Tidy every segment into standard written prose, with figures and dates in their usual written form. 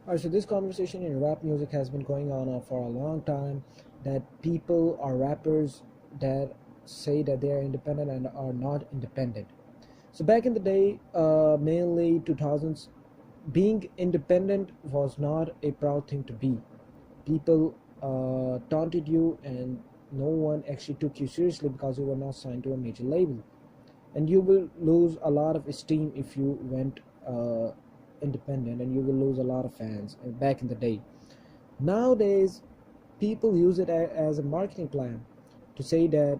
Alright, so this conversation in rap music has been going on for a long time. That people are rappers that say that they are independent and are not independent. So back in the day, mainly 2000s, being independent was not a proud thing to be. People taunted you, and no one actually took you seriously because you were not signed to a major label. And you will lose a lot of esteem if you went independent, and you will lose a lot of fans back in the day. Nowadays, people use it as a marketing plan to say that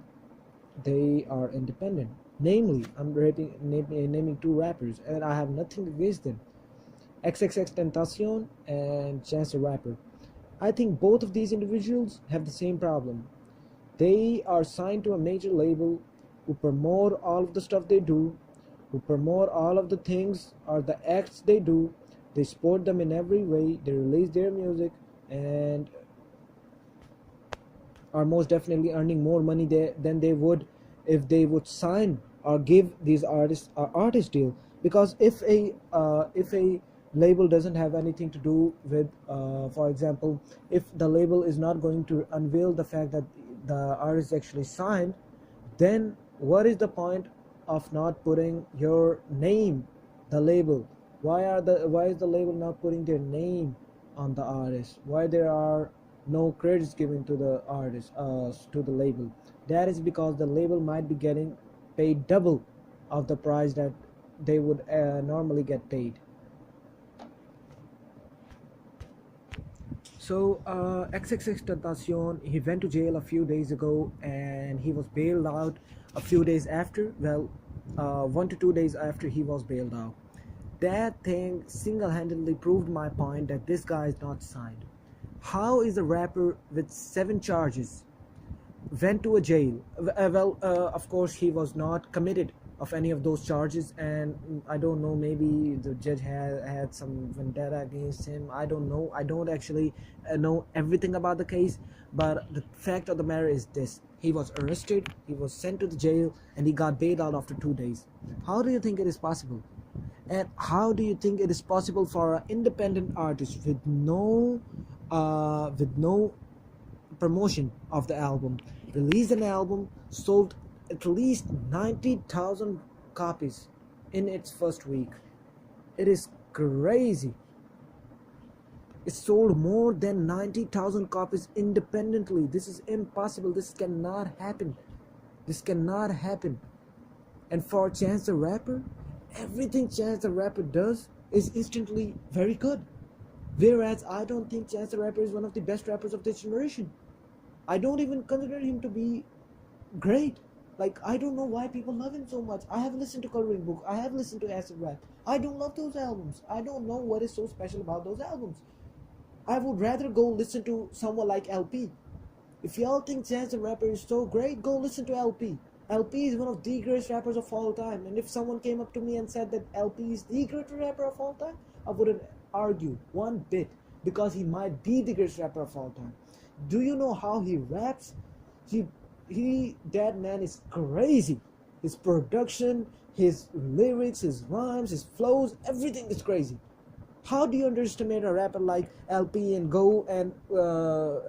they are independent. Namely, naming two rappers, and I have nothing against them: XXXTentacion and Chance the Rapper. I think both of these individuals have the same problem. They are signed to a major label who promote all of the stuff they do, who promote all of the things or the acts they do. They support them in every way. They release their music and are most definitely earning more money than they would if they would sign or give these artists an artist deal. Because if a label doesn't have anything to do with, for example, if the label is not going to unveil the fact that the artist actually signed, then what is the point of not putting your name, the label? Why is the label not putting their name on the artist? Why there are no credits given to the artist, to the label? That is because the label might be getting paid double of the price that they would normally get paid. So XXXTentacion, he went to jail a few days ago, and he was bailed out a few days after. Well, 1 to 2 days after he was bailed out. That thing single-handedly proved my point that this guy is not signed. How is a rapper with 7 charges went to a jail? Of course, he was not committed of any of those charges, and I don't know, maybe the judge had some vendetta against him. I don't know. I don't actually know everything about the case, but the fact of the matter is this: he was arrested, he was sent to the jail, and he got bailed out after 2 days. How do you think it is possible? And how do you think it is possible for an independent artist with no promotion of the album, released an album, sold at least 90,000 copies in its first week? It is crazy. It sold more than 90,000 copies independently. This is impossible. This cannot happen. This cannot happen. And for Chance the Rapper, everything Chance the Rapper does is instantly very good. Whereas I don't think Chance the Rapper is one of the best rappers of this generation. I don't even consider him to be great. Like, I don't know why people love him so much. I have listened to Coloring Book. I have listened to Acid Rap. I don't love those albums. I don't know what is so special about those albums. I would rather go listen to someone like LP. If y'all think Chance the Rapper is so great, go listen to LP. LP is one of the greatest rappers of all time. And if someone came up to me and said that LP is the greatest rapper of all time, I wouldn't argue one bit, because he might be the greatest rapper of all time. Do you know how he raps? That man is crazy. His production, his lyrics, his rhymes, his flows, everything is crazy. How do you underestimate a rapper like LP and go and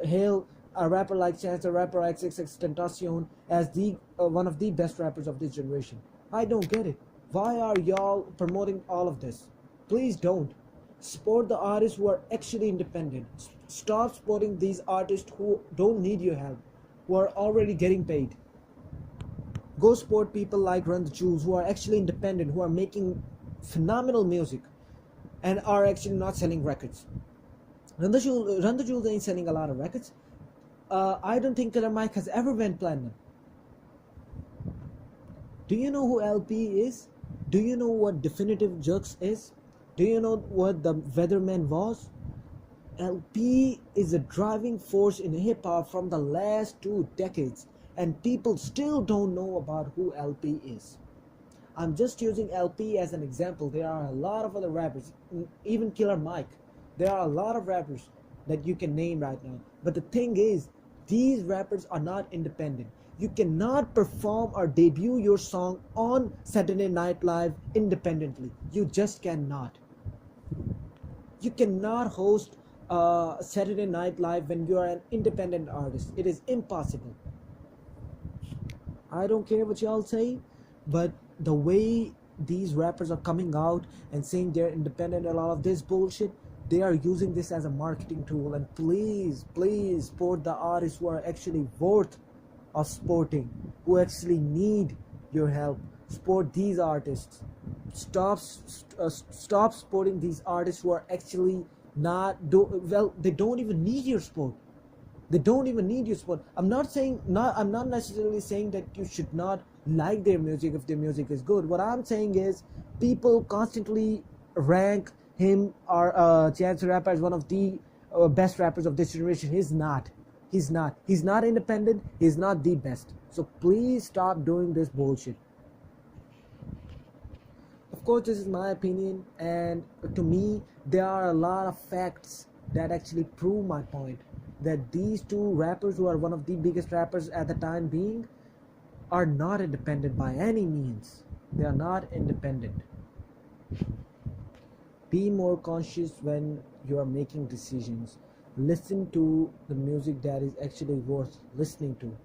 hail a rapper like Chance the Rapper, XXXTentacion, as the one of the best rappers of this generation? I don't get it. Why are y'all promoting all of this? Please don't. Support the artists who are actually independent. Stop supporting these artists who don't need your help, who are already getting paid. Go support people like Run the Jewels, who are actually independent, who are making phenomenal music and are actually not selling records. Run the Jewels ain't selling a lot of records. I don't think Killer Mike has ever went platinum. Do you know who LP is? Do you know what Definitive Jux is? Do you know what the Weatherman was? LP is a driving force in hip hop from the last 2 decades, and people still don't know about who LP is. I'm just using LP as an example. There are a lot of other rappers, even Killer Mike. There are a lot of rappers that you can name right now. But the thing is, these rappers are not independent. You cannot perform or debut your song on Saturday Night Live independently. You just cannot. You cannot host Saturday Night Live when you are an independent artist. It is impossible. I don't care what y'all say, but the way these rappers are coming out and saying they're independent and all of this bullshit, they are using this as a marketing tool. And please, please support the artists who are actually worth of supporting, who actually need your help. Support these artists. Stop supporting these artists who are actually not do well. They don't even need your support. They don't even need your support. I'm not necessarily saying that you should not like their music if their music is good. What I'm saying is people constantly rank him or Chance the Rapper as one of the best rappers of this generation. He's not independent. He's not the best. So please stop doing this bullshit. Of course, this is my opinion, and to me there are a lot of facts that actually prove my point, that these two rappers, who are one of the biggest rappers at the time being, are not independent by any means. They are not independent. Be more conscious when you are making decisions. Listen to the music that is actually worth listening to.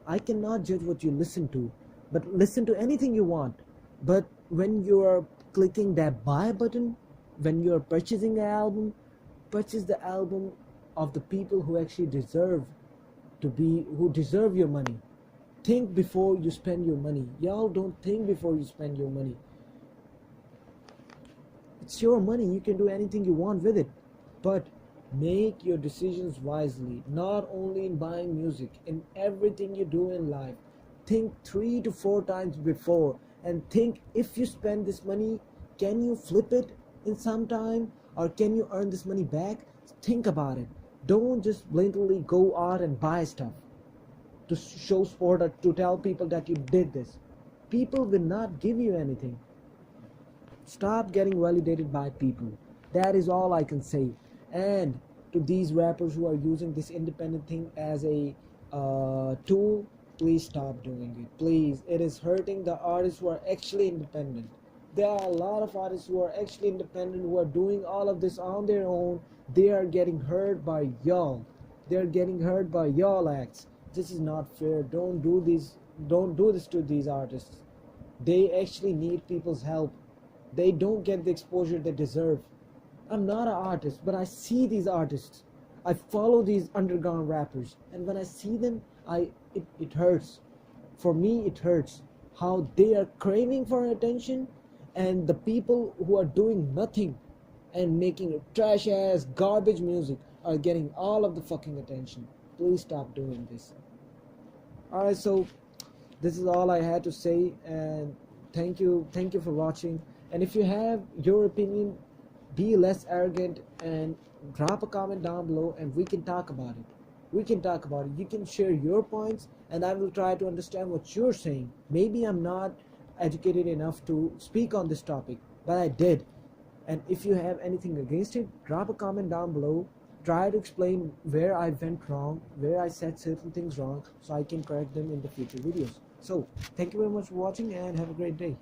I cannot judge what you listen to, but listen to anything you want. But when you are clicking that buy button, when you are purchasing an album, purchase the album of the people who actually who deserve your money. Think before you spend your money. Y'all don't think before you spend your money. It's your money. You can do anything you want with it. But make your decisions wisely, not only in buying music, in everything you do in life. Think 3 to 4 times before, and think, if you spend this money, can you flip it in some time, or can you earn this money back? Think about it. Don't just blatantly go out and buy stuff to show support or to tell people that you did this. People will not give you anything. Stop getting validated by people. That is all I can say. And to these rappers who are using this independent thing as a tool, please stop doing it. Please. It is hurting the artists who are actually independent. There are a lot of artists who are actually independent, who are doing all of this on their own. They are getting hurt by y'all. They are getting hurt by y'all acts. This is not fair. Don't do this to these artists. They actually need people's help. They don't get the exposure they deserve. I'm not an artist, but I see these artists. I follow these underground rappers, and when I see them, it hurts. For me, it hurts how they are craving for attention, and the people who are doing nothing and making trash ass garbage music are getting all of the fucking attention. Please stop doing this. Alright, so this is all I had to say, and thank you for watching. And if you have your opinion, be less arrogant and drop a comment down below, and we can talk about it. You can share your points, and I will try to understand what you're saying. Maybe I'm not educated enough to speak on this topic, but I did. And if you have anything against it, drop a comment down below. Try to explain where I went wrong, where I said certain things wrong, so I can correct them in the future videos. So thank you very much for watching, and have a great day.